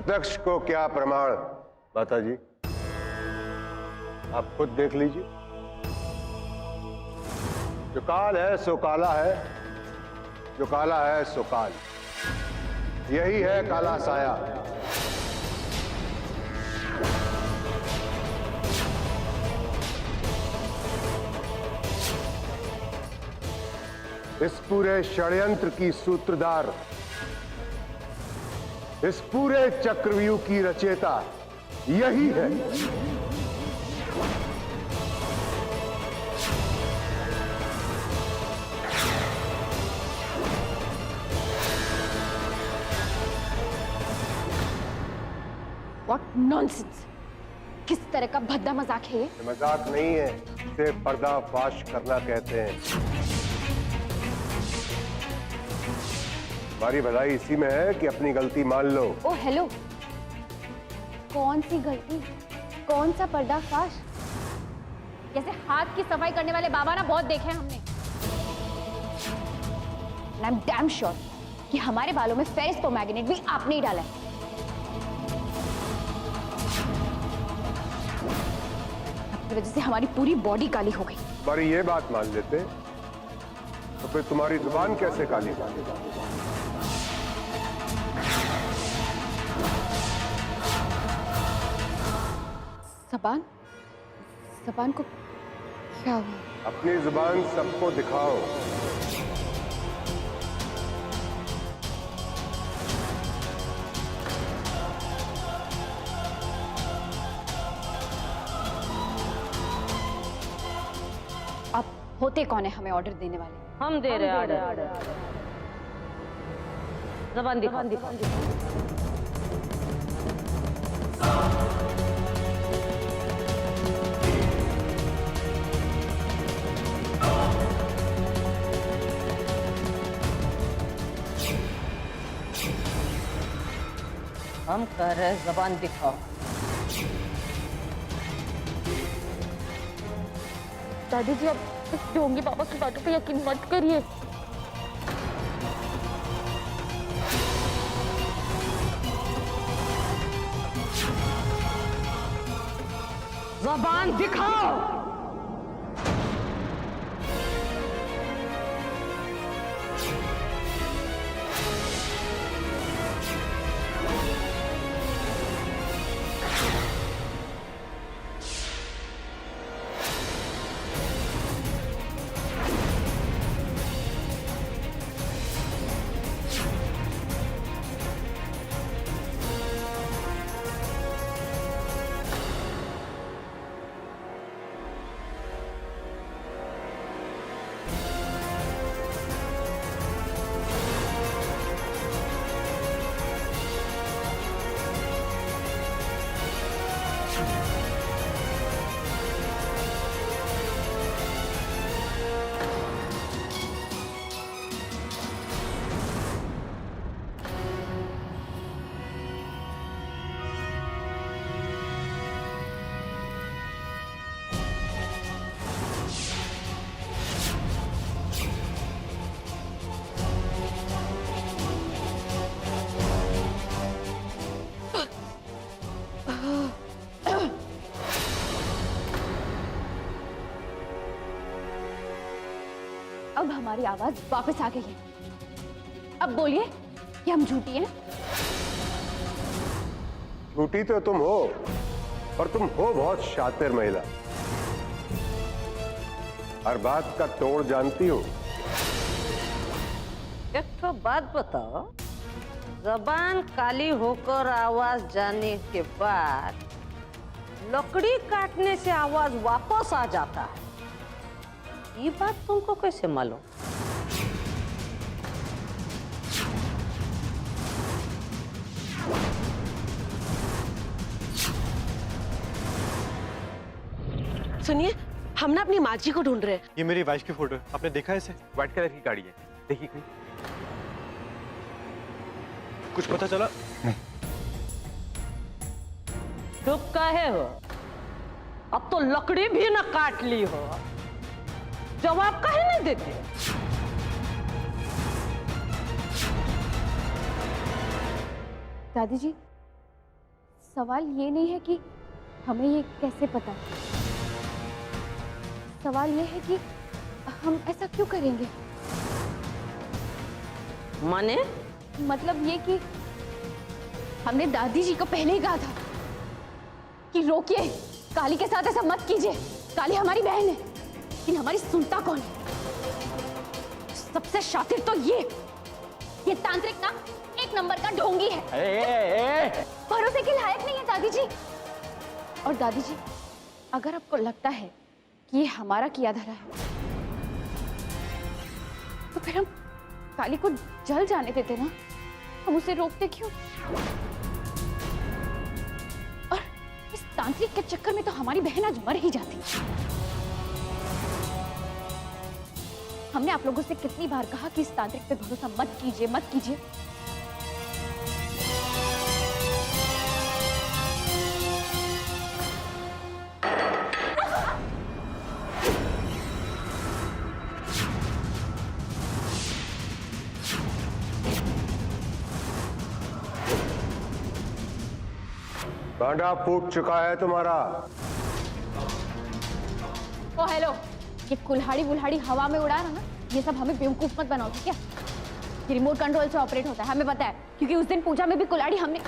प्रत्यक्ष को क्या प्रमाण माता जी, आप खुद देख लीजिए। जो काल है सो काला है, जो काला है सो काल, यही है काला साया। इस पूरे षड्यंत्र की सूत्रधार, इस पूरे चक्रव्यूह की रचयिता यही है। What nonsense! किस तरह का भद्दा मजाक है ये? मजाक नहीं है, इसे पर्दाफाश करना कहते हैं। हमारी भलाई इसी में है कि अपनी गलती मान लो। ओ हेलो, कौन सी गलती, कौन सा पर्दाफाश? जैसे हाथ की सफाई करने वाले बाबा ना बहुत देखे हैं हमने। आई एम डैम श्योर कि हमारे बालों में फेरिस पोमैग्नेट भी आपने ही डाला है। आपकी वजह से हमारी पूरी बॉडी काली हो गई। तुम्हारी ये बात मान लेते तो फिर तुम्हारी जुबान कैसे काली होगी? ज़बान? ज़बान को क्या हुआ? अपनी जुबान सबको दिखाओ। आप होते कौन है हमें ऑर्डर देने वाले? हम दे रहे ऑर्डर। ज़बान दिखाओ। हम कह रहे हैं ज़बान दिखाओ। दादी जी, आप इस ढोंगी पापा की बातों पे यकीन मत करिए। ज़बान दिखाओ। अब हमारी आवाज वापस आ गई है। अब बोलिए कि हम झूठी हैं? झूठी तो तुम हो, और तुम हो बहुत शातिर महिला। हर बात का तोड़ जानती हो। एक तो बात बताओ, ज़बान काली होकर आवाज जाने के बाद लकड़ी काटने से आवाज वापस आ जाता है, ये बात तुमको कैसे मालूम? सुनिए, हम ना अपनी माँ जी को ढूंढ रहे हैं। ये मेरी वाइफ की फोटो है, आपने देखा है इसे? व्हाइट कलर की गाड़ी है, देखिए कहीं कुछ पता चला? नहीं। चुप काहे हो? अब तो लकड़ी भी न काट ली हो, जवाब काहे नहीं देते? दादी जी, सवाल ये नहीं है कि हमें ये कैसे पता, सवाल ये है कि हम ऐसा क्यों करेंगे। माने? मतलब ये कि हमने दादी जी को पहले ही कहा था कि रोकिए, काली के साथ ऐसा मत कीजिए, काली हमारी बहन है। लेकिन हमारी सुनता कौन है? सबसे शातिर तो ये तांत्रिक ना एक नंबर का ढोंगी है। भरोसे के लायक नहीं है दादी जी। और दादी जी, अगर आपको लगता है कि ये हमारा किया धरा है, तो फिर हम काली को जल जाने देते ना, हम उसे रोकते क्यों? और इस तांत्रिक के चक्कर में तो हमारी बहन आज मर ही जाती। हमने आप लोगों से कितनी बार कहा कि इस तांत्रिक पे भरोसा मत कीजिए, मत कीजिए। भांडा फूट चुका है तुम्हारा। ओ हेलो, ये कुल्हाड़ी बुल्हाड़ी हवा में उड़ा रहा ना, ये सब हमें बेवकूफ मत बनाओ, ठीक है? ये रिमोट कंट्रोल से ऑपरेट होता है, हमें पता है, क्योंकि उस दिन पूजा में भी कुल्हाड़ी हमने।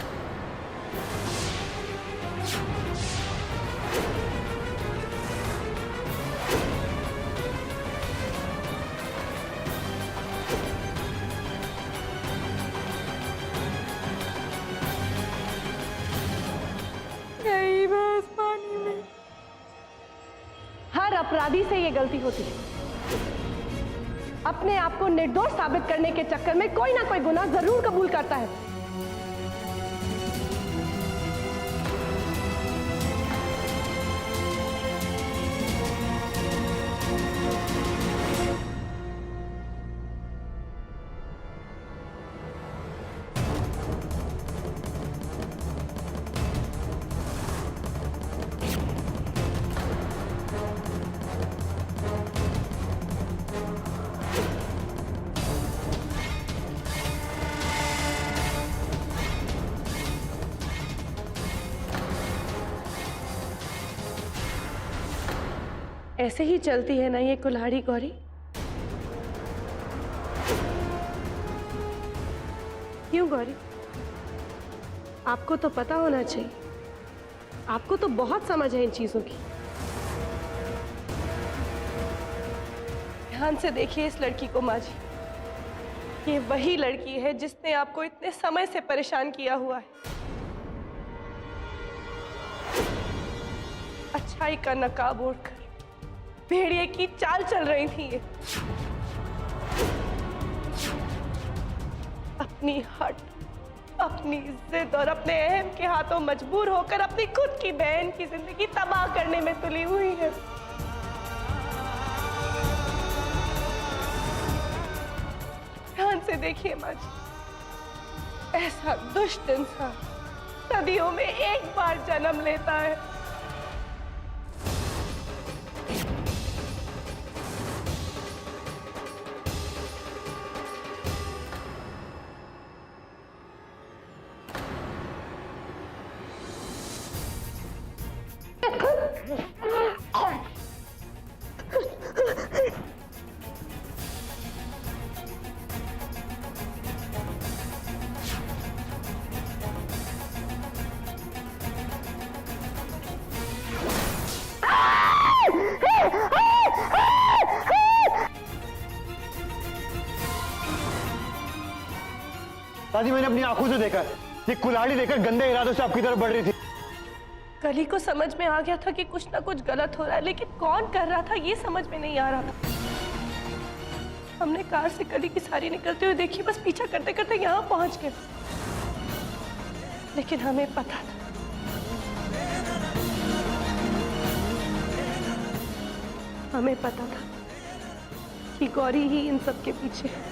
हर अपराधी से ये गलती होती है। अपने आप को निर्दोष साबित करने के चक्कर में कोई ना कोई गुनाह जरूर कबूल करता है। ऐसे ही चलती है ना ये कुल्हाड़ी गौरी? क्यों गौरी? आपको तो पता होना चाहिए, आपको तो बहुत समझ है इन चीजों की। ध्यान से देखिए इस लड़की को माँ जी। ये वही लड़की है जिसने आपको इतने समय से परेशान किया हुआ है। अच्छाई का नकाब ओढ़कर भेड़िए की चाल चल रही थी ये। अपनी हट, अपनी जिद और अपने अहम के हाथों मजबूर होकर अपनी खुद की बहन की जिंदगी तबाह करने में तुली हुई है। ध्यान से देखिए माँ जी, ऐसा दुष्ट इंसान सदियों में एक बार जन्म लेता है। दादी, मैंने अपनी आंखों से देखा है, ये कुल्हाड़ी लेकर गंदे इरादों से आपकी तरफ बढ़ रही थी। कली को समझ में आ गया था कि कुछ ना कुछ गलत हो रहा है, लेकिन कौन कर रहा था ये समझ में नहीं आ रहा था। हमने कार से कली की सारी निकलते हुए देखी, बस पीछा करते करते यहाँ पहुंच गए। लेकिन हमें पता था, हमें पता था कि गौरी ही इन सब के पीछे है।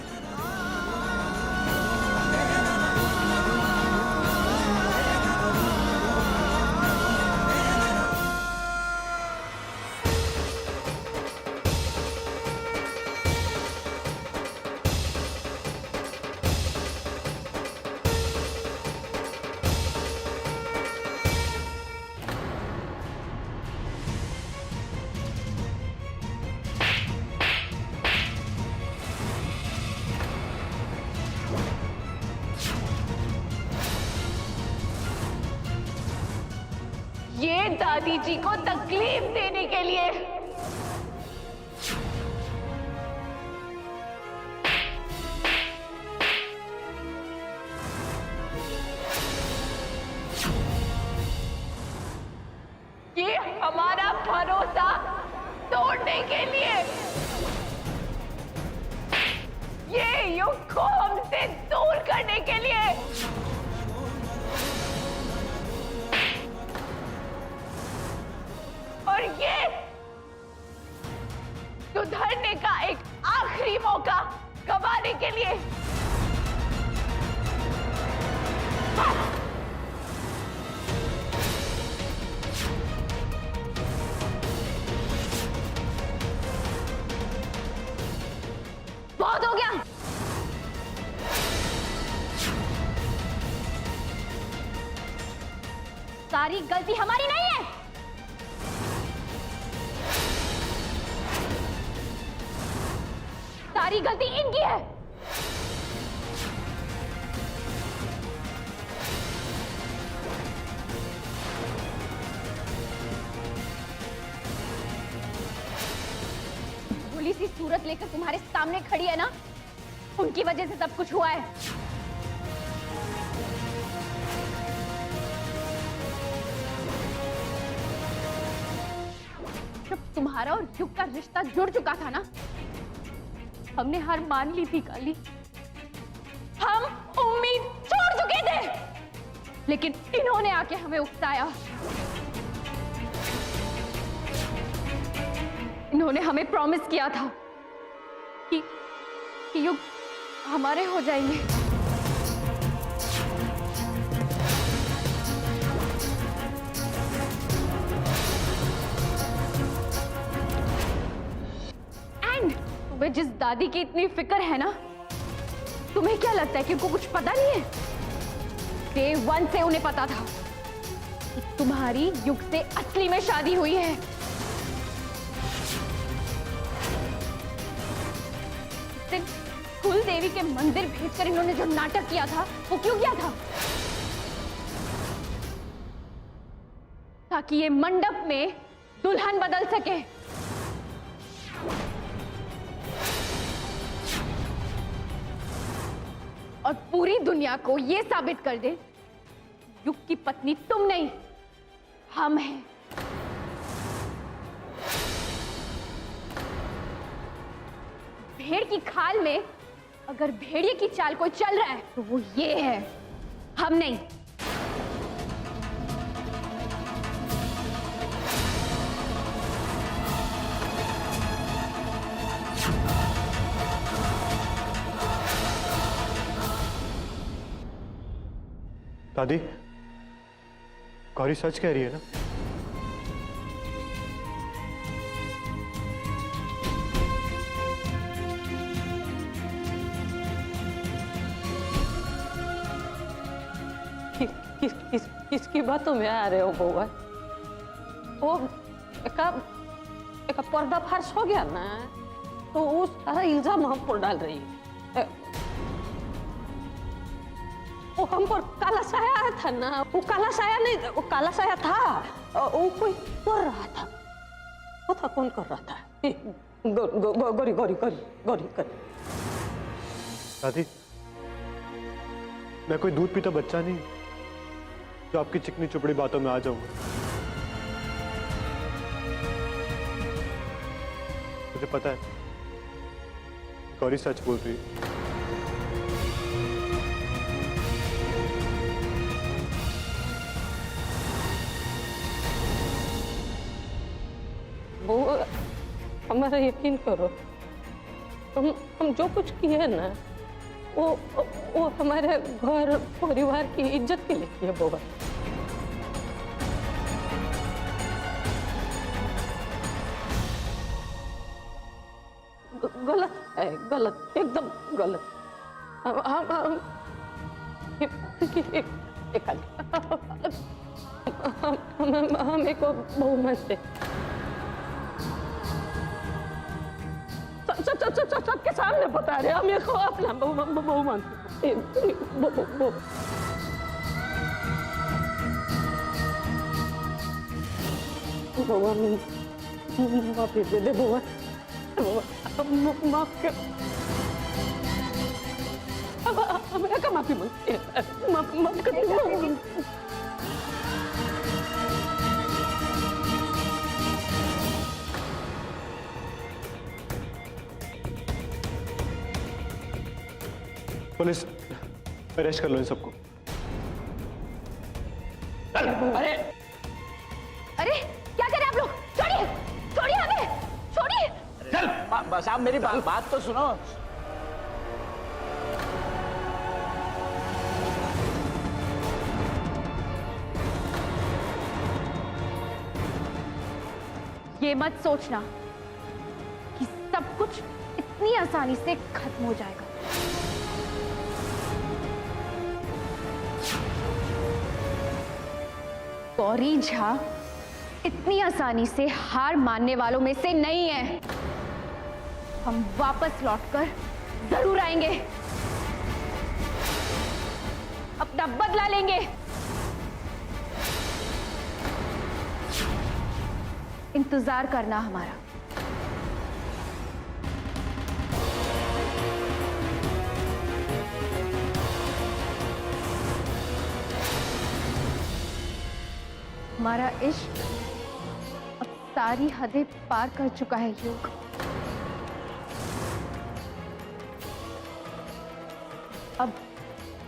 ये दादी जी को तकलीफ देने के लिए। ये हमारा भरोसा तोड़ने के लिए, ये युग को हमसे दूर करने के लिए। और ये सुधरने का एक आखिरी मौका गंवाने के लिए। बहुत हो गया। सारी गलती हमारी नहीं है। सारी गलती इनकी है। भोली सी सूरत लेकर तुम्हारे सामने खड़ी है ना, उनकी वजह से सब कुछ हुआ है। जब तुम्हारा और युग का रिश्ता जुड़ चुका था ना, हमने हार मान ली थी काली। हम उम्मीद छोड़ चुके थे, लेकिन इन्होंने आके हमें उकसाया। इन्होंने हमें प्रॉमिस किया था कि युग हमारे हो जाएंगे। एंड तुम्हें जिस दादी की इतनी फिक्र है ना, तुम्हें क्या लगता है कि उनको कुछ पता नहीं है? डे 1 से उन्हें पता था कि तुम्हारी युग से असली में शादी हुई है। कुल देवी के मंदिर भेजकर इन्होंने जो नाटक किया था, वो क्यों किया था? ताकि ये मंडप में दुल्हन बदल सके। और पूरी दुनिया को ये साबित कर दे, युग की पत्नी तुम नहीं, हम हैं। भेड़ की खाल में अगर भेड़िए की चाल कोई चल रहा है तो वो ये है, हम नहीं। दादी, गौरी सच कह रही है ना? किसकी बातों में आ रहे हो बउआ? वो एक पर्दाफाश हो गया ना, तो वो सारा इल्जाम हम पर डाल रही है। वो हम पर काला साया आया था ना, वो काला साया नहीं, वो काला साया था, वो कोई कर रहा था। पता कौन कर रहा था? गौरी गौरी गौरी गौरी गौरी। दादी, मैं कोई दूध पीता बच्चा नहीं जो आपकी चिकनी चुपड़ी बातों में आ जाऊंगा। मुझे पता है गौरी सच बोल रही है। वो हमारा यकीन करो, हम जो कुछ किए ना, वो हमारे घर परिवार की इज्जत के लिए किया बउआ। गलत है, गलत, एकदम गलत। हम एक बहू मानते, सबके सामने बता रहे, हम एक अपना बहू मानते। बुआ माफी दे दे बुआ, माफ कर, हमारा का माफी मांगते हैं, माफ कर दे। पुलिस अरेस्ट कर लो इन सबको। अरे अरे क्या करें आप लोग? छोड़िए छोड़िए हमें, छोड़िए। चल बस आप मेरी बात तो सुनो। ये मत सोचना कि सब कुछ इतनी आसानी से खत्म हो जाएगा। गौरी झा इतनी आसानी से हार मानने वालों में से नहीं है। हम वापस लौटकर जरूर आएंगे, अपना बदला लेंगे। इंतजार करना हमारा। हमारा इश्क अब सारी हदें पार कर चुका है युग। अब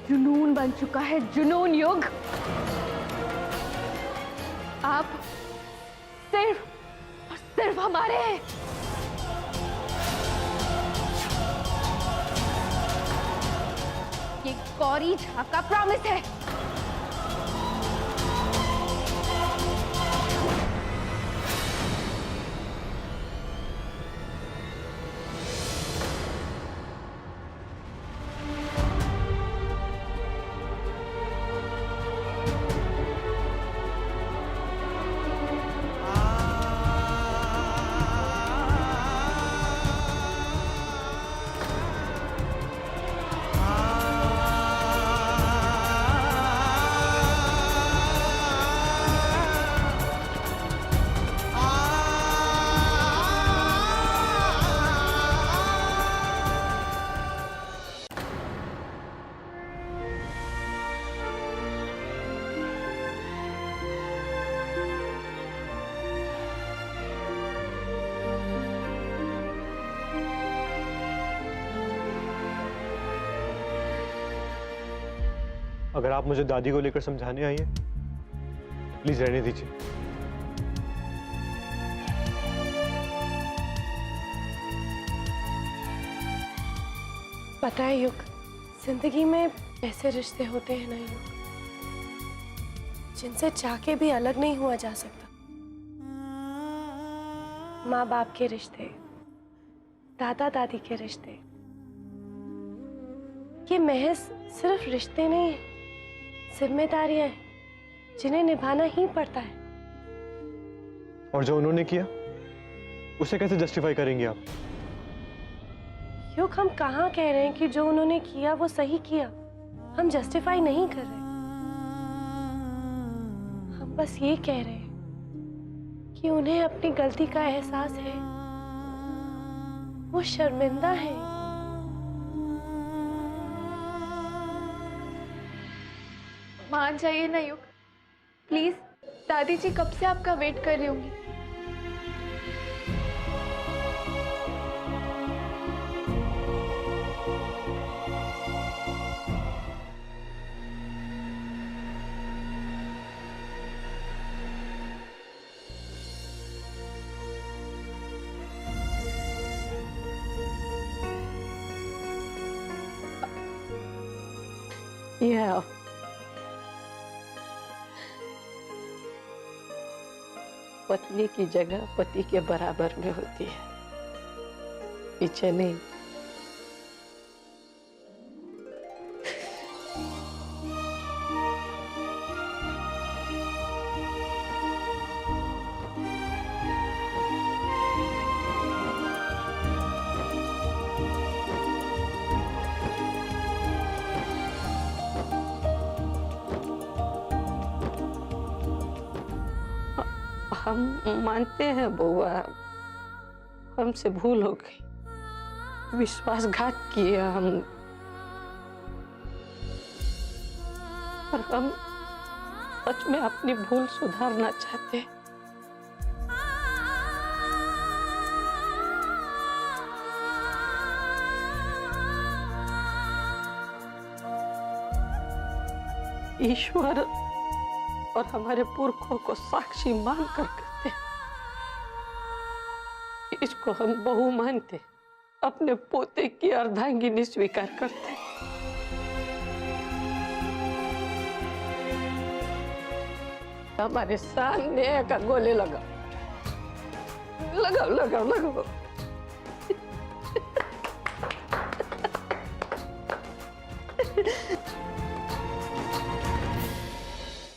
जुनून बन चुका है जुनून युग। आप सिर्फ और सिर्फ हमारे हैं। ये गौरी झा का प्रॉमिस है। अगर आप मुझे दादी को लेकर समझाने आई हैं, प्लीज रहने दीजिए। पता है युग, जिंदगी में ऐसे रिश्ते होते हैं ना युग, जिनसे चाह के भी अलग नहीं हुआ जा सकता। माँ बाप के रिश्ते, दादा दादी के रिश्ते, ये महज सिर्फ रिश्ते नहीं है, जिम्मेदारियां हैं जिन्हें निभाना ही पड़ता है। और जो उन्होंने किया उसे कैसे जस्टिफाई करेंगे आप? युग, हम कहाँ कह रहे हैं कि जो उन्होंने किया वो सही किया। हम जस्टिफाई नहीं कर रहे, हम बस ये कह रहे हैं कि उन्हें अपनी गलती का एहसास है, वो शर्मिंदा है। मान जाइए ना युग, प्लीज। दादी जी कब से आपका वेट कर रही होंगी। Yeah. पत्नी की जगह पति के बराबर में होती है, पीछे नहीं। हम मानते हैं बउआ, हमसे भूल हो गई, विश्वासघात किए हम, और हम सच में अपनी भूल सुधारना चाहते हैं। ईश्वर और हमारे पुरखों को साक्षी मानकर करते हैं। इसको हम बहू मानते, अपने पोते की अर्धांगिनी स्वीकार करते। हमारे सामने का गोले लगाओ, लगाओ लगाओ लगाओ।